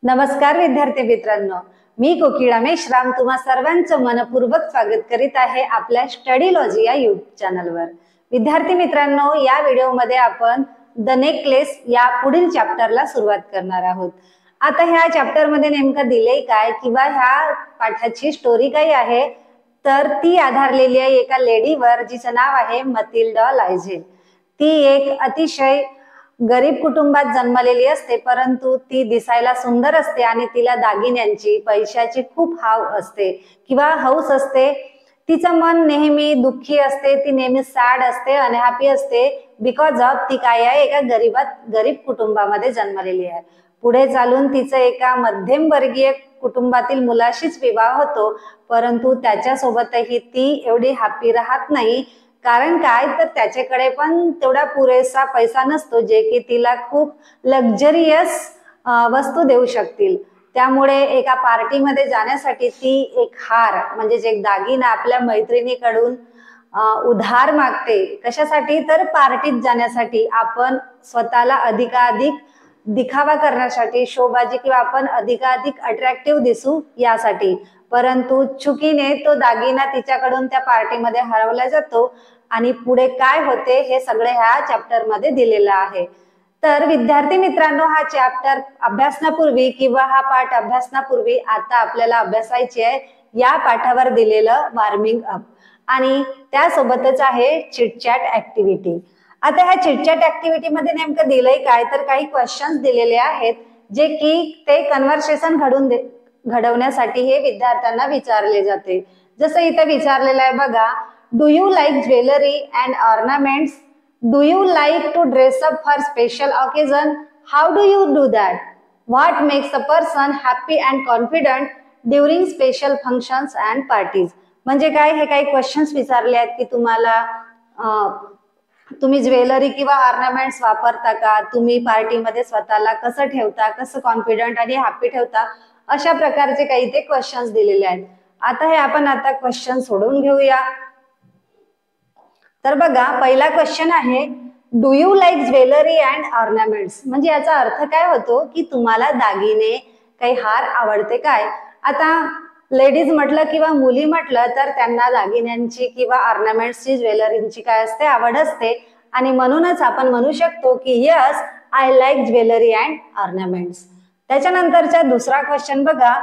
नमस्कार विद्यार्थी मित्रांनो, मी कोकिळा मेश्राम तुम्हा सर्वांचं मनपूर्वक स्वागत करीत आहे आपल्या स्टडी लॉजी या यूट्यूब चॅनलवर। विद्यार्थी मित्रांनो, या व्हिडिओमध्ये आपण द नेकलेस या पुढील चॅप्टरला सुरुवात करणार आहोत। आता ह्या चॅप्टर मध्ये नेमकं दिले काय किंवा ह्या पाठाची स्टोरी काय आहे, तर ती आधारलेली आहे एका लेडीवर जिचं नाव आहे मतिल्डा लायझेल। ती एक अतिशय गरीब कुटुंबात जन्मलेली असते, परंतु ती दिसायला सुंदर असते आणि तिला दागिन्यांची पैशाची खूप हाव असते किंवा हौस असते। तिचं मन नेहमी दुःखी असते, ती नेहमी सॅड असते, अनहॅपी असते, बिकॉज ऑफ ती काय आहे एका गरीब कुटुंबामध्ये जन्मलेली आहे। पुढे चालून तिचं एका मध्यमवर्गीय कुटुंबातील मुलाशीच विवाह होतो, परंतु त्याच्यासोबतही ती एवढी हॅपी राहत नाही। कारण काय, तर त्याच्याकडे पण तेवढा पुरेसा पैसा नसतो जे की तिला खूप लक्झरियस वस्तू देऊ शकतील। त्यामुळे एका पार्टीमध्ये जाण्यासाठी ती एक हार म्हणजेच एक दागिना आपल्या मैत्रिणीकडून उधार मागते। कशासाठी, तर पार्टीत जाण्यासाठी, आपण स्वतःला अधिकाधिक दिखावा करण्यासाठी, शोबाजी किंवा आपण अधिकाधिक अट्रॅक्टिव्ह दिसू यासाठी। परंतु चुकीने तो दागिना तिच्याकडून त्या पार्टीमध्ये हरवला जातो आणि पुढे काय होते हे सगळे ह्या चॅप्टर मध्ये दिलेलं आहे। तर विद्यार्थी मित्रांनो, हा चॅप्टर अभ्यासनापूर्वी किंवा हा पाठ अभ्यासनापूर्वी आता आपल्याला अभ्यासायचे आहे या पाठावर दिलेलं वॉर्मिंग अप आणि त्यासोबतच आहे चिटचॅट ऍक्टिव्हिटी। आता ह्या चिटचॅट ऍक्टिव्हिटी मध्ये नेमकं दिलंय काय, तर काही क्वेश्चन्स दिलेले आहेत जे की ते कन्व्हर्सेशन घडवण्यासाठी हे विद्यार्थ्यांना विचारले जाते। जसं इथे विचारलेलं आहे बघा, do you like jewellery and ornaments? Do you like to dress up for special occasion? How do you do that? What makes a person happy and confident during special functions and parties? म्हणजे काय, हे काही questions विचारले आहेत की तुम्ही jewellery किंवा ornaments वापरता का? तुम्ही पार्टीमध्ये स्वतःला कसं ठेवता, कसं कॉन्फिडंट आणि हॅपी ठेवता? अशा प्रकारचे काही ते क्वेश्चन्स दिलेले आहेत। आता हे आपण क्वेश्चन सोडून घेऊया। तर बघा, पहिला क्वेश्चन आहे, do you like jewellery and ornaments? म्हणजे याचा अर्थ काय होतो की तुम्हाला दागिने, काही हार आवडते काय? आता लेडीज म्हटलं किंवा मुली म्हटलं तर त्यांना दागिन्यांची किंवा ऑर्नामेंट्सची, ज्वेलरीची काय असते, आवड असते आणि म्हणूनच आपण म्हणू शकतो की yes, I like jewellery and ornaments. त्याच्यानंतरचा दुसरा क्वेश्चन बघा,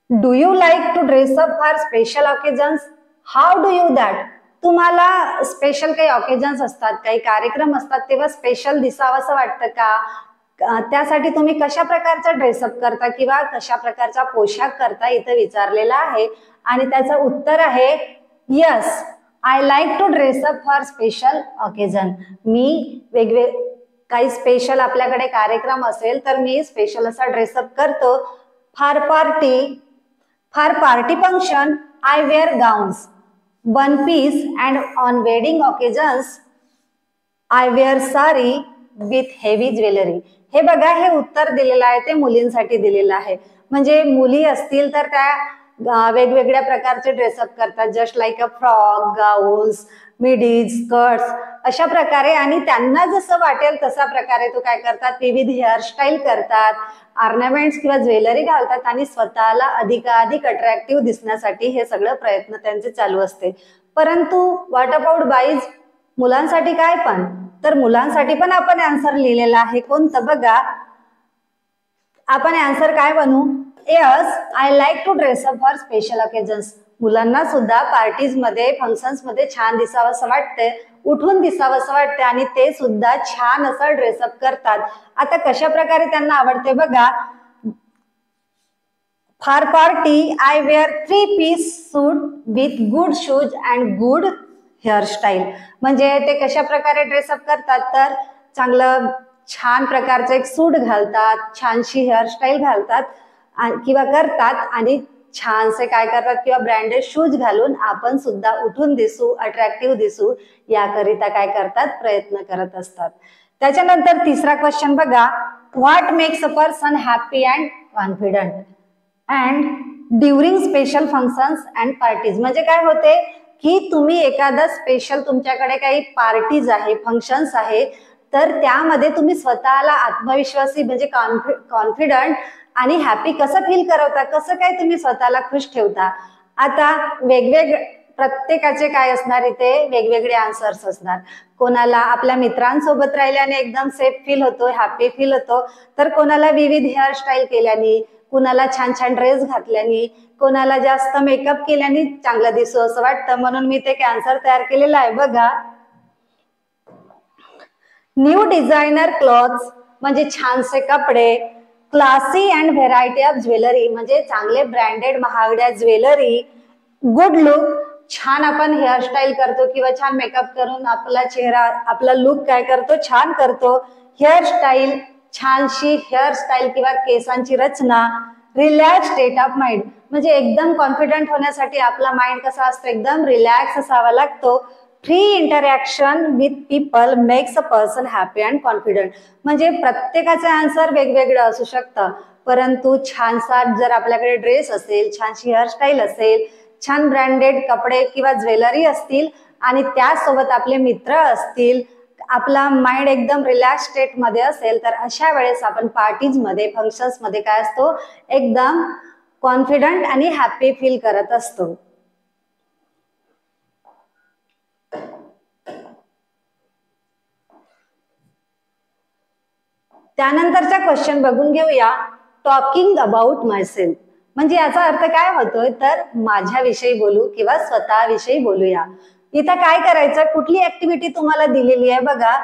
do you like to dress up for special occasions? How do you that? तुम्हाला स्पेशल काही ऑकेजन्स असतात, काही कार्यक्रम असतात, तेव्हा स्पेशल दिसावं असं वाटतं का? त्यासाठी तुम्ही कशा प्रकारचा ड्रेसअप करता किंवा कशा प्रकारचा पोशाख करता, इथं विचारलेला आहे आणि त्याचं उत्तर आहे yes, I like to dress up for special occasion. मी काही स्पेशल आपल्याकडे कार्यक्रम असेल तर मी स्पेशल असा ड्रेसअप करतो। For party function I wear gowns, one piece and on wedding occasions I wear sari with heavy jewellery. हे बघा, हे उत्तर दिलेलं आहे ते मुलींसाठी दिलेलं आहे। म्हणजे मुली असतील तर त्या वेगवेगळ्या प्रकारचे ड्रेसअप करतात, just like a frock, gowns, midis, skirts अशा प्रकारे, आणि त्यांना जसं वाटेल तसा प्रकारे तो काय करतात, विविध हेअरस्टाईल करतात, ऑर्नामेंट्स किंवा ज्वेलरी घालतात आणि स्वतःला अधिकाधिक अट्रॅक्टिव्ह दिसण्यासाठी हे सगळं प्रयत्न त्यांचे चालू असते। परंतु व्हॉट अबाउट बॉईज? मुलांसाठी काय पण? तर मुलांसाठी पण आपण आन्सर लिहिलेला आहे। कोणतं बघा, आपण आन्सर काय बनवू? Yes, I like to dress up for special occasions. मुलांना सुद्धा पार्टीज मध्ये, फंक्शन्स मध्ये छान दिसावं असं वाटतं, उठून दिसावं असं वाटतं आणि ते सुद्धा छान असं ड्रेसअप करतात। आता कशा प्रकारे त्यांना आवडते बघा, for party I wear 3-piece suit with good shoes and good hairstyle. म्हणजे ते कशा प्रकारे ड्रेसअप करतात, तर चांगलं छान प्रकारचं एक सूट घालतात, छानशी हेअरस्टाईल घालतात किंवा करतात आणि छानसे काय करतात किंवा ब्रँडेड शूज घालून आपण सुद्धा उठून दिसू, अट्रॅक्टिव्ह दिसू याकरिता काय करतात, प्रयत्न करत असतात। त्याच्यानंतर तिसरा क्वेश्चन बघा, what makes a person happy and confident and during special functions and parties? म्हणजे काय होते की तुम्ही एखादा स्पेशल, तुमच्याकडे काही पार्टीज आहे, फंक्शन्स आहे, तर त्यामध्ये तुम्ही स्वतःला आत्मविश्वासी म्हणजे कॉन्फिडंट आणि हॅपी कसं फील करवता, कसं काय तुम्ही स्वतःला खुश ठेवता. आता प्रत्येकाचे काय असणार इथे वेगवेगळे आन्सर्स असणार. कोणाला आपल्या मित्रांसोबत राहिल्याने एकदम सेफ फील होतो, हॅपी फील होतो, तर कोणाला विविध हेअरस्टाईल केल्याने, कुणाला छान छान ड्रेस घातल्याने, कोणाला जास्त मेकअप केल्याने चांगलं दिसू असं वाटतं. म्हणून मी ते आन्सर तयार केलेला आहे बघा. न्यू डिझायनर क्लॉथ्स म्हणजे छानसे कपडे, classy and variety of jewellery म्हणजे चांगले ब्रँडेड महागड्या ज्वेलरी, गुड लुक छान आपण हेअरस्टाईल करतो किंवा छान मेकअप करून आपला चेहरा आपला लुक काय करतो छान करतो, हेअरस्टाईल छानशी हेअरस्टाईल किंवा केसांची रचना, रिलॅक्स स्टेट ऑफ माइंड म्हणजे एकदम कॉन्फिडंट होण्यासाठी आपला माइंड कसा असतो एकदम रिलॅक्स असावा लागतो, free interaction with people makes a person happy and confident म्हणजे प्रत्येकाचे आन्सर वेगवेगळं असू शकतं. परंतु छानसा जर आपल्याकडे ड्रेस असेल, छानशी हेअरस्टाईल असेल, छान ब्रँडेड कपडे किंवा ज्वेलरी असतील आणि त्यासोबत आपले मित्र असतील, आपला माइंड एकदम रिलॅक्स स्टेट मध्ये असेल, तर अशा वेळेस आपण पार्टीज मध्ये फंक्शन्स मध्ये काय असतो एकदम कॉन्फिडंट आणि हॅपी फील करत असतो. त्यानंतरचा क्वेश्चन बघून घेऊया. टॉकिंग अबाउट मायसेल्फ म्हणजे याचा अर्थ काय होतोय तर माझ्याविषयी बोलू किंवा स्वतःविषयी बोलूया. इथं काय करायचं, कुठली ऍक्टिव्हिटी तुम्हाला दिलेली आहे बघा.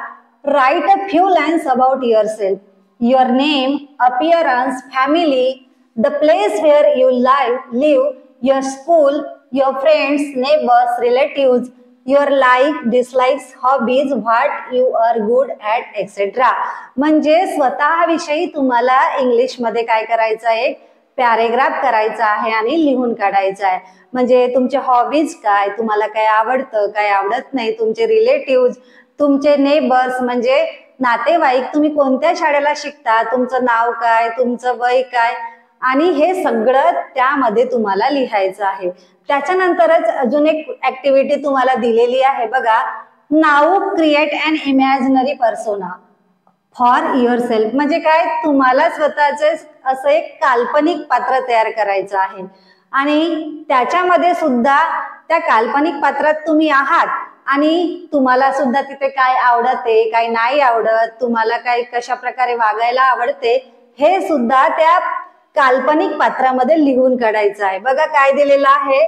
Write a few lines about yourself, your name, appearance, family, the place where you live, your school, your friends, neighbours, relative, your like, dislikes, hobbies, what you are good at etcetera. म्हणजे स्वतःविषयी तुम्हाला English मध्ये काय करायचं आहे, paragraph करायचा आहे आणि लिहून काढायचा आहे. म्हणजे तुमचे हॉबीज काय, तुम्हाला काय आवडतं काय आवडत नाही, तुमचे रिलेटिव्ह, तुमचे नेबर्स म्हणजे नातेवाईक, तुम्ही कोणत्या शाळेला शिकता, तुमचं नाव काय, तुमचं वय काय, आणि हे सगळं त्यामध्ये तुम्हाला लिहायचं आहे. त्याच्यानंतरच अजून एक ऍक्टिव्हिटी तुम्हाला दिलेली आहे बघा. Now create an imaginary persona for yourself म्हणजे काय, तुम्हाला स्वतःचे असं एक काल्पनिक पात्र तयार करायचं आहे आणि त्याच्यामध्ये सुद्धा त्या काल्पनिक पात्रात तुम्ही आहात आणि तुम्हाला सुद्धा तिथे काय आवडते काय नाही आवडत, तुम्हाला काय कशा प्रकारे वागायला आवडते हे सुद्धा त्या काल्पनिक पात्रामध्ये लिहून काढायचं आहे. बघा काय दिलेलं आहे,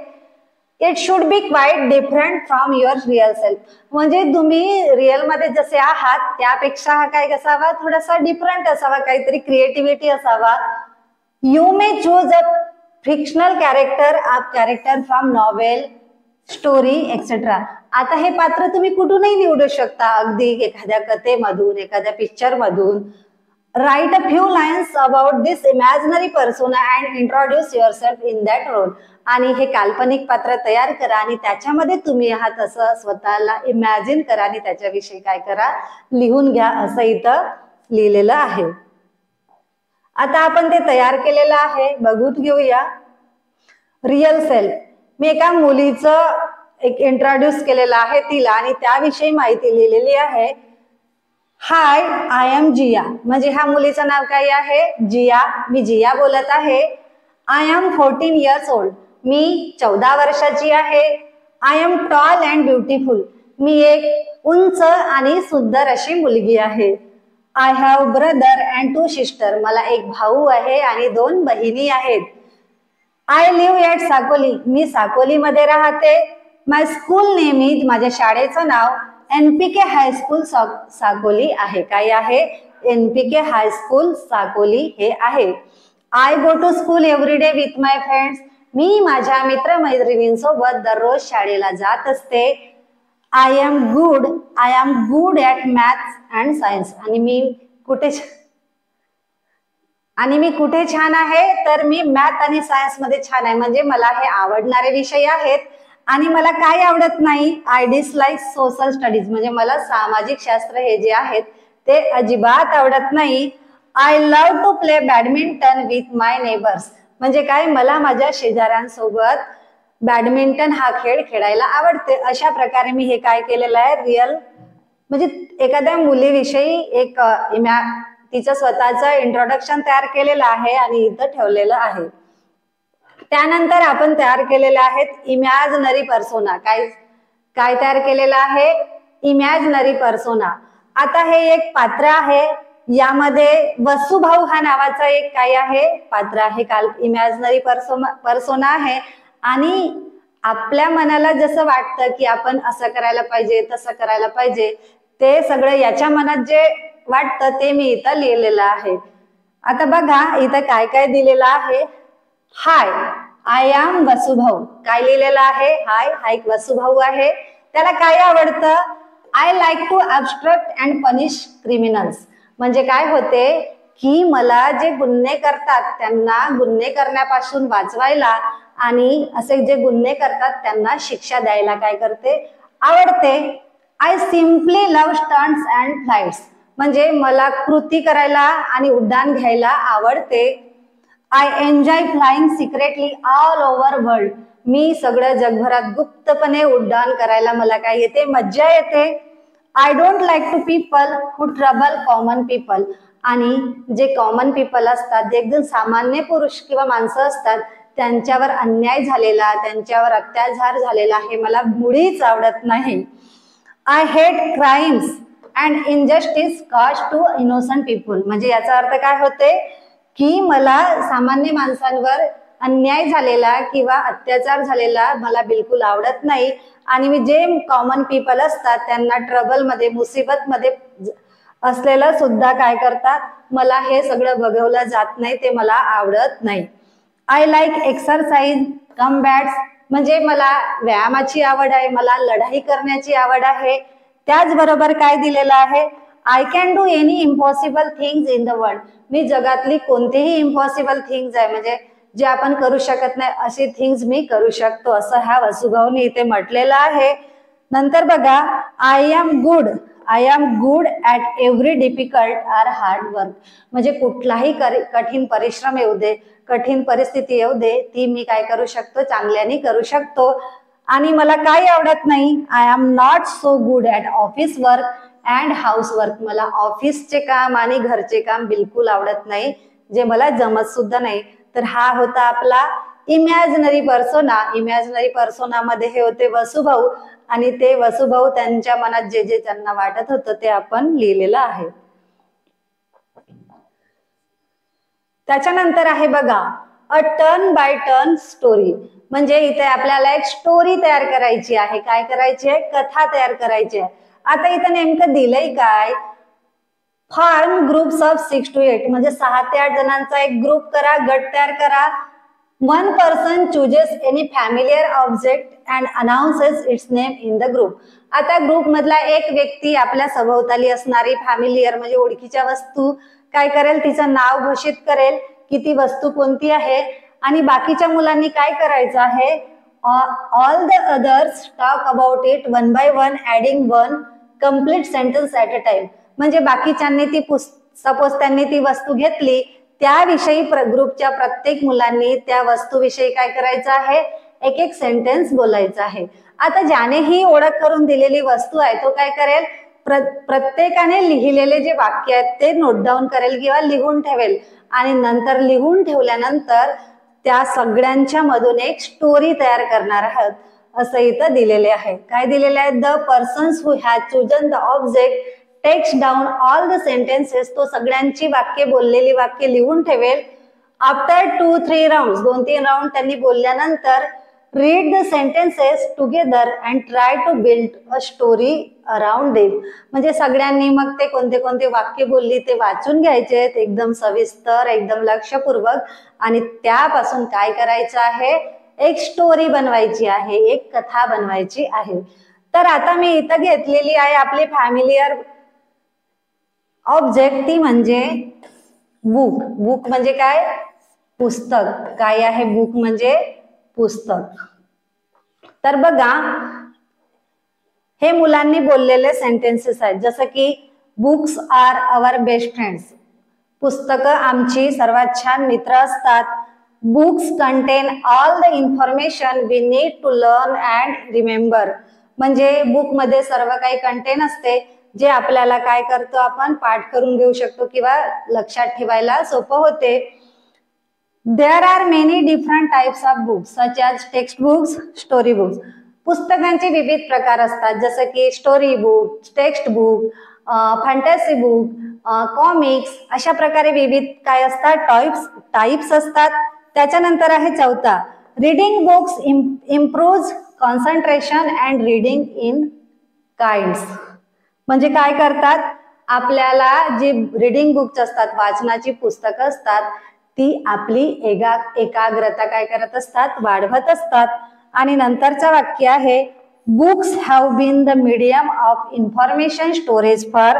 it should be quite different from your real self म्हणजे तुम्ही रिअल मध्ये जसे आहात त्यापेक्षा हा काय असावा, थोडासा डिफरंट असावा, काहीतरी क्रिएटिव्हिटी असावा. You may choose a fictional character from novel, story etcetera. आता हे पात्र तुम्ही कुठूनही निवडू शकता, अगदी एखाद्या कथेमधून, एखाद्या पिक्चर मधून. Write a few lines about this imaginary persona and introduce yourself in that role. आणि हे काल्पनिक पात्र तयार करा आणि त्याच्यामध्ये तुम्ही आहात असं स्वतःला इमॅजिन करा आणि त्याच्याविषयी काय करा, लिहून घ्या असं इथं लिहिलेलं आहे. आता आपण ते तयार केलेलं आहे, बघून घेऊया. रिअल सेल्फ, मी एका मुलीचं एक इंट्रोड्यूस केलेलं आहे तिला आणि त्याविषयी माहिती लिहिलेली आहे. हाय, आय एम जिया म्हणजे ह्या मुलीचं नाव काय आहे, जिया. मी जिया बोलत आहे. आय एम 14 years old मी 14 वर्षाची आहे. I am tall and beautiful मी एक उंच आणि सुंदर अशी मुलगी आहे. I have brother and 2 sister मला एक भाऊ आहे आणि 2 बहिणी आहेत. आय लिव्ह ॲट साकोली मी साकोलीमध्ये राहते. माय स्कूल नेम इज माझ्या शाळेचं नाव NPK हायस्कूल साकोली आहे. काय आहे, NPK हायस्कूल साकोली हे आहे. I go to school every day with my friends मी माझ्या मित्रमैत्रिणींसोबत दररोज शाळेला जात असते. I am good at maths and science आणि मी कुठे छान आहे तर मी मॅथ आणि सायन्स मध्ये छान आहे म्हणजे मला हे आवडणारे विषय आहेत. आणि मला काय आवडत नाही, आय डिसलाइक सोशल स्टडीज म्हणजे मला सामाजिक शास्त्र हे जे आहेत ते अजिबात आवडत नाही. I love to play badminton with my neighbours म्हणजे काय, मला माझ्या शेजाऱ्यांसोबत बॅडमिंटन हा खेळ खेळायला आवडते. अशा प्रकारे मी हे काय केलेलं आहे, रिअल म्हणजे एखाद्या मुलीविषयी एक तिचं स्वतःचं इंट्रोडक्शन तयार केलेलं आहे आणि इथं ठेवलेलं आहे. त्यानंतर आपण तयार केलेले आहेत इमॅजिनरी पर्सोना. काय तयार केलेलं आहे? Imaginary persona. आता हे एक पात्र आहे, यामध्ये वसुभाऊ हा नावाचा एक काय आहे? पात्र आहे, इमॅजिनरी पर्सोना आहे. आणि आपल्या मनाला जसं वाटतं की आपण असं करायला पाहिजे, तसं करायला पाहिजे, ते सगळं याच्या मनात जे वाटतं ते मी इथं लिहिलेलं आहे. आता बघा इथं काय काय दिलेलं आहे. हाय, आय एम वसुभाऊ. काय लिहिलेलं आहे? हाय, हा एक वसुभाऊ आहे. त्याला काय आवडतं? I like to abstract and punish criminals. म्हणजे काय होते की मला जे गुन्हे करतात त्यांना गुन्हे करण्यापासून वाचवायला आणि असे जे गुन्हे करतात त्यांना शिक्षा द्यायला काय करते? आवडते. I simply love stunts and flights. म्हणजे मला कृती करायला आणि उड्डाण घ्यायला आवडते. I enjoy flying secretly all over world. मी सगळं जगभरात गुप्तपणे उड्डाण करायला मला काय येते? मज्जा येते. I don't like to people who trouble common people. आणि जे कॉमन पीपल असतात, जे एकदम सामान्य पुरुष किंवा माणसं असतात, त्यांच्यावर अन्याय झालेला, त्यांच्यावर अत्याचार झालेला हे मला मुळीच आवडत नाही. I hate crimes and injustice cause to innocent people. म्हणजे याचा अर्थ काय होते की मला सामान्य माणसांवर अन्याय झालेला किंवा अत्याचार झालेला मला बिलकुल आवडत नाही. आणि मी जे कॉमन पीपल असतात त्यांना ट्रबल मध्ये, मुसीबत मध्ये असलेलं सुद्धा काय करतात? मला हे सगळं बघवलं जात नाही, ते मला आवडत नाही. I like exercise combats. म्हणजे मला व्यायामाची आवड आहे, मला लढाई करण्याची आवड आहे. त्याचबरोबर काय दिलेलं आहे? I can do any impossible things in the world. मी जगातली कोणतीही इम्पॉसिबल थिंग्स आहे, म्हणजे जे आपण करू शकत नाही अशी थिंग्स मी करू शकतो, असं ह्या वसुभाऊने इथे म्हटलेलं आहे. नंतर बघा, I am good at every difficult or hard work. म्हणजे कुठलाही कठीण परिश्रम येऊ दे, कठीण परिस्थिती येऊ दे, ती मी काय करू शकतो? चांगल्याने करू शकतो. आणि मला काय आवडत नाही? I am not so good at office work and house work. मला ऑफिसचे काम आणि घरचे काम बिलकुल आवडत नाही, जे मला जमत सुद्धा नाही. तर हा होता आपला इमॅजिनरी पर्सोना. इमॅजिनरी पर्सोना मध्ये हे होते वसुभाऊ, आणि ते वसुभाऊ त्यांच्या मनात जे जे त्यांना वाटत होतं ते आपण लिहिलेलं आहे. त्याच्यानंतर आहे बघा a turn by turn story. म्हणजे इथे आपल्याला एक स्टोरी तयार करायची आहे. काय करायची आहे? कथा तयार करायची आहे. आता इथं नेमकं दिलंय काय? Form groups of 6 to 8. म्हणजे 6 ते 8 जणांचा एक ग्रुप करा, गट तयार करा. One person chooses any familiar object and announces its name in the group. आता ग्रुप मधला एक व्यक्ती आपल्या सभोवताली असणारी फॅमिलियर म्हणजे ओळखीच्या वस्तू काय करेल? तिचं नाव घोषित करेल की ती वस्तू कोणती आहे. आणि बाकीच्या मुलांनी काय करायचं आहे? All the others talk about it one by one, adding one complete sentence at a time. म्हणजे बाकीच्यांनी ती सपोज त्यांनी ती वस्तू घेतली, त्याविषयी ग्रुपच्या प्रत्येक मुलांनी त्या वस्तूविषयी काय करायचं आहे? एक एक सेंटेन्स बोलायचं आहे. आता ज्याने ही ओळख करून दिलेली वस्तू आहे तो काय करेल? प्रत्येकाने लिहिलेले जे वाक्य आहेत ते नोट डाऊन करेल किंवा लिहून ठेवेल. आणि नंतर लिहून ठेवल्यानंतर त्या सगळ्यांच्या मधून एक स्टोरी तयार करणार आहात, असं इथं दिलेले आहे. काय दिलेले आहे? The persons who has chosen the object takes down all the sentences. तो सगळ्यांची वाक्य, बोललेली वाक्य लिहून ठेवेल. आफ्टर 2-3 राउंड, 2-3 राउंड त्यांनी बोलल्यानंतर read the sentences together and try to build a story around them. म्हणजे सगळ्यांनी मग ते कोणते कोणते वाक्य बोलली ते वाचून घ्यायचे एकदम सविस्तर, एकदम लक्षपूर्वक, आणि त्यापासून काय करायचं आहे? एक स्टोरी बनवायची आहे, एक कथा बनवायची आहे. तर आता मी इथं घेतलेली आहे आपली फॅमिलियर ऑब्जेक्ट, ती म्हणजे बुक. बुक म्हणजे काय? पुस्तक. काय आहे? बुक म्हणजे पुस्तक. तर बघा हे मुलांनी बोललेले सेंटेन्सेस आहेत, जसं की books are our best friends. पुस्तकं आमची सर्वात छान मित्र असतात. Books contain all the information we need to learn and remember. म्हणजे बुक मध्ये सर्व काही कंटेन असते जे आपल्याला काय करतो आपण पाठ करून घेऊ शकतो किंवा लक्षात ठेवायला सोपं होते. There are many different types of books such as text books, story books. पुस्तकांचे विविध प्रकार असतात, जसं की story book, text book, fantasy book, comics, अशा प्रकारे विविध काय असतात टाइप्स असतात. त्याच्यानंतर आहे चौथा, reading books improve concentration and reading in kinds. म्हणजे काय करतात, आपल्याला जी रीडिंग बुक्स असतात, वाचनाची पुस्तकं असतात, ती आपली एकाग्रता काय करत असतात, वाढवत असतात. आणि नंतरचं वाक्य आहे, books have been the medium of information storage for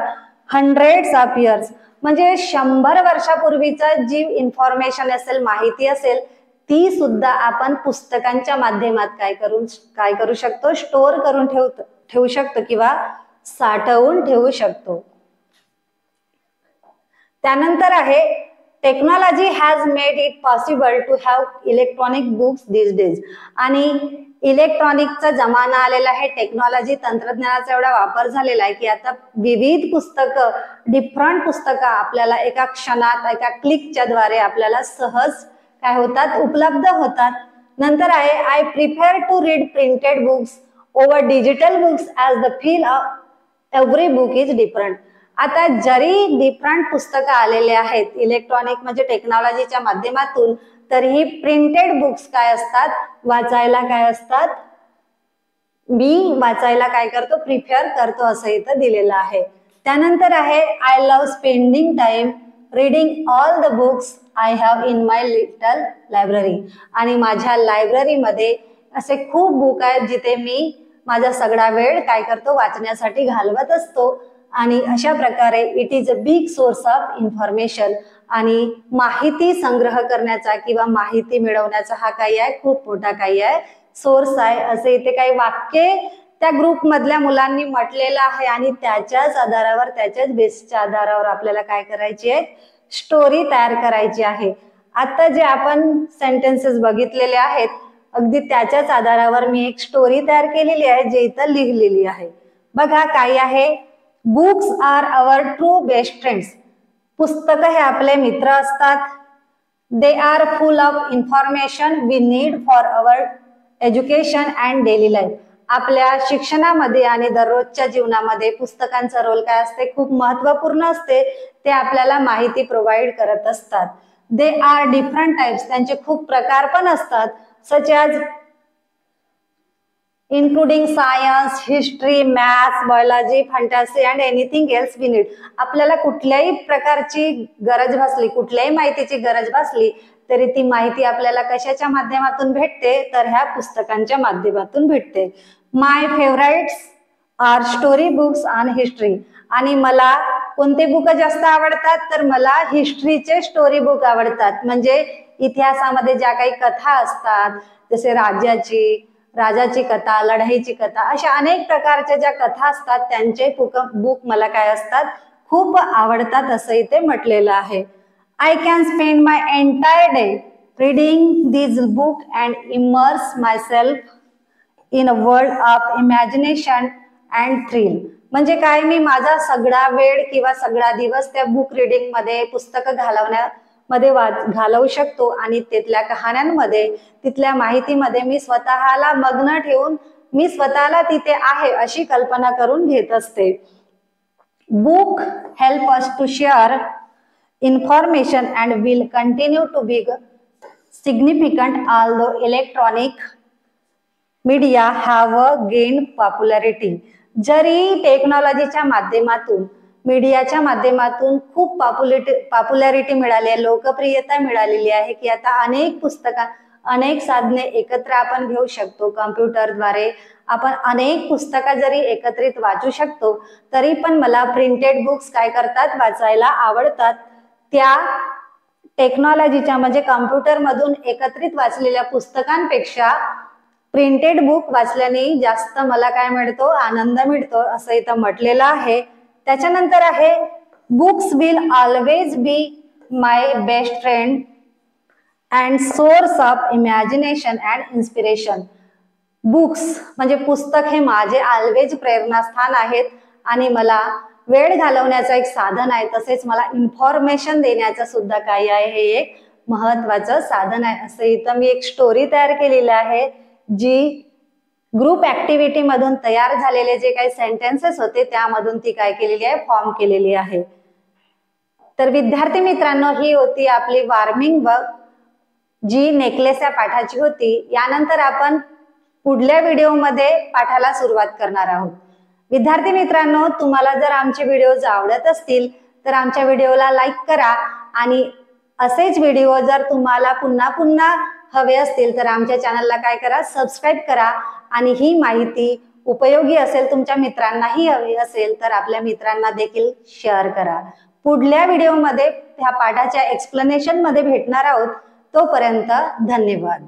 hundreds of years. म्हणजे 100 वर्षापूर्वीचं जी इन्फॉर्मेशन असेल, माहिती असेल, ती सुद्धा आपण पुस्तकांच्या माध्यमात काय करू शकतो, स्टोर करून ठेवू शकतो किंवा साठवून ठेवू शकतो. त्यानंतर आहे, technology has made it possible to have electronic books these days. आणि इलेक्ट्रॉनिकचा जमाना आलेला आहे, टेक्नॉलॉजी तंत्रज्ञानाचा एवढा वापर झालेला आहे की आता विविध पुस्तकं, डिफरंट पुस्तकं आपल्याला एका क्षणात, एका क्लिकच्या द्वारे आपल्याला सहज काय होतात, उपलब्ध होतात. नंतर आहे, I prefer to read printed books over digital books as the feel of every book is different. आता जरी डिफरंट पुस्तकं आलेले आहेत इलेक्ट्रॉनिक म्हणजे टेक्नॉलॉजीच्या माध्यमातून, तरीही प्रिंटेड बुक्स काय असतात, वाचायला काय असतात, मी वाचायला काय करतो, प्रिफर करतो, असं इथं दिलेलं आहे. त्यानंतर आहे, I love spending time reading all the books I have in my little library. आणि माझ्या लायब्ररीमध्ये असे खूप बुक आहेत जिथे मी माझा सगळा वेळ काय करतो, वाचण्यासाठी घालवत असतो. आणि अशा प्रकारे it is a big source of information. आणि माहिती संग्रह करण्याचा किंवा माहिती मिळवण्याचा हा काही आहे, खूप मोठा काही आहे, सोर्स आहे. असे इथे काही वाक्य त्या ग्रुप मधल्या मुलांनी म्हटलेलं आहे आणि त्याच्याच आधारावर, त्याच्याच बेसच्या आधारावर आपल्याला काय करायची आहे, स्टोरी तयार करायची आहे. आता जे आपण सेंटेन्सेस बघितलेले आहेत, अगदी त्याच्याच आधारावर मी एक स्टोरी तयार केलेली आहे, जे इथं लिहिलेली आहे. बघा काय आहे, books are our true best friends. पुस्तकं हे आपले मित्र असतात. They are full of information we need for our education and daily life. आपल्या शिक्षणामध्ये आणि दररोजच्या जीवनामध्ये पुस्तकांचा रोल काय असते, खूप महत्वपूर्ण असते. ते आपल्याला माहिती प्रोव्हाइड करत असतात. दे आर डिफरंट टाइप्स, त्यांचे खूप प्रकार पण असतात, such as including science, history, maths, biology, fantasy and anything else we need. आपल्याला कुठल्याही प्रकारची गरज भासली, कुठल्याही माहितीची गरज भासली, तरी ती माहिती आपल्याला कशाच्या माध्यमातून भेटते, तर ह्या पुस्तकांच्या माध्यमातून भेटते. My favourites are story books on history. आणि मला कोणते बुक जास्त आवडतात, तर मला हिस्ट्रीचे स्टोरी बुक आवडतात. म्हणजे इतिहासामध्ये ज्या काही कथा असतात, जसे राजाची कथा, लढाईची कथा, अशा अनेक प्रकारच्या ज्या कथा असतात, त्यांचे बुक मला काय असतात, खूप आवडतात, असं इथे म्हटलेलं आहे. I can spend my entire day reading this book and immerse my self in a world of imagination and thrill. म्हणजे काय, मी माझा सगळा वेळ किंवा सगळा दिवस त्या बुक रिडिंग मध्ये, पुस्तकं घालवण्यामध्ये घालवू शकतो आणि तिथल्या कहाण्यांमध्ये, तिथल्या माहितीमध्ये मी स्वतःला मग्न ठेवून मी स्वतःला तिथे आहे अशी कल्पना करून घेत असते. Book help us to share information and will continue to be significant although electronic media have gain popularity. जरी टेक्नॉलॉजीच्या माध्यमातून, मीडियाच्या माध्यमातून खूप पॉप्युलॅरिटी मिळाली आहे, लोकप्रियता मिळालेली आहे की आता अनेक साधने एकत्र आपण घेऊ शकतो. कम्प्युटरद्वारे आपण अनेक पुस्तकं जरी एकत्रित वाचू शकतो, तरी पण मला प्रिंटेड बुक्स काय करतात, वाचायला आवडतात. त्या टेक्नॉलॉजीच्या म्हणजे कम्प्युटर मधून एकत्रित वाचलेल्या पुस्तकांपेक्षा प्रिंटेड बुक वाचल्याने जास्त मला काय मिळतो, आनंद मिळतो, असं इथं म्हटलेलं आहे. त्याच्यानंतर आहे, books will always be my best friend and source of imagination and inspiration. Books म्हणजे पुस्तक हे माझे ऑलवेज प्रेरणास्थान आहेत आणि मला वेळ घालवण्याचं एक साधन आहे, तसेच मला इन्फॉर्मेशन देण्याचं सुद्धा काही आहे, हे एक महत्वाचं साधन आहे. असं इथं मी एक स्टोरी तयार केलेली आहे, जी ग्रुप ऍक्टिव्हिटी मधून तयार झालेले जे काही सेंटेन्सेस होते त्यामधून ती काय केलेली आहे, फॉर्म केलेली आहे. तर विद्यार्थी मित्रांनो, ही होती आपली वॉर्मिंग वर्क, जी नेकलेस या पाठाची होती. यानंतर आपण पुढल्या व्हिडिओमध्ये पाठाला सुरुवात करणार आहोत. विद्यार्थी मित्रांनो, तुम्हाला जर आमचे व्हिडिओज आवडत असतील तर आमच्या व्हिडिओला लाईक करा आणि असेच व्हिडिओ जर तुम्हाला पुन्हा पुन्हा हवे असतील तर आमच्या चॅनलला काय करा, सबस्क्राईब करा. आणि ही माहिती उपयोगी असेल, तुमच्या मित्रांनाही हवी असेल तर आपल्या मित्रांना देखील शेअर करा. पुढल्या व्हिडिओमध्ये ह्या पाठाच्या एक्सप्लेनेशन मध्ये भेटणार आहोत. तोपर्यंत धन्यवाद.